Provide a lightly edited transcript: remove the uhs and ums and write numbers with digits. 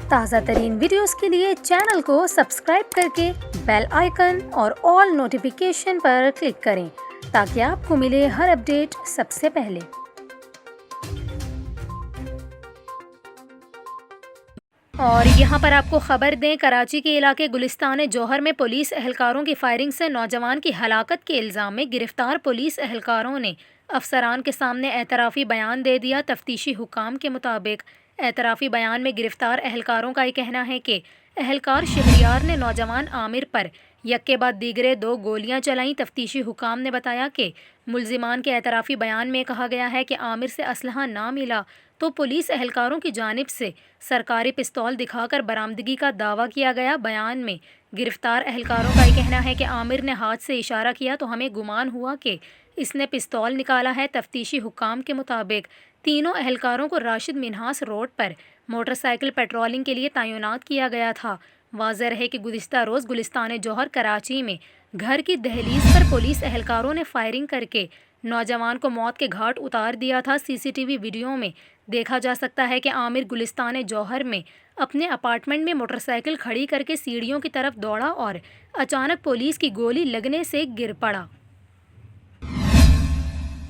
تازہ ترین ویڈیوز کے لیے چینل کو سبسکرائب کر کے بیل آئیکن اور آل نوٹیفیکیشن پر کلک کریں تاکہ آپ کو ملے ہر اپڈیٹ سب سے پہلے۔ اور یہاں پر آپ کو خبر دیں، کراچی کے علاقے گلستان جوہر میں پولیس اہلکاروں کی فائرنگ سے نوجوان کی ہلاکت کے الزام میں گرفتار پولیس اہلکاروں نے افسران کے سامنے اعترافی بیان دے دیا۔ تفتیشی حکام کے مطابق اعترافی بیان میں گرفتار اہلکاروں کا یہ کہنا ہے کہ اہلکار شہریار نے نوجوان عامر پر یک کے بعد دیگرے 2 گولیاں چلائیں۔ تفتیشی حکام نے بتایا کہ ملزمان کے اعترافی بیان میں کہا گیا ہے کہ عامر سے اسلحہ نہ ملا تو پولیس اہلکاروں کی جانب سے سرکاری پستول دکھا کر برآمدگی کا دعویٰ کیا گیا۔ بیان میں گرفتار اہلکاروں کا یہ کہنا ہے کہ عامر نے ہاتھ سے اشارہ کیا تو ہمیں گمان ہوا کہ اس نے پستول نکالا ہے۔ تفتیشی حکام کے مطابق تینوں اہلکاروں کو راشد منہاس روڈ پر موٹر سائیکل پیٹرولنگ کے لیے تعینات کیا گیا تھا۔ واضح رہے کہ گزشتہ روز گلستان جوہر کراچی میں گھر کی دہلیز پر پولیس اہلکاروں نے فائرنگ کر کے نوجوان کو موت کے گھاٹ اتار دیا تھا۔ سی سی ٹی وی ویڈیو میں دیکھا جا سکتا ہے کہ عامر گلستان جوہر میں اپنے اپارٹمنٹ میں موٹر سائیکل کھڑی کر کے سیڑھیوں کی طرف دوڑا اور اچانک پولیس کی گولی لگنے سے گر پڑا۔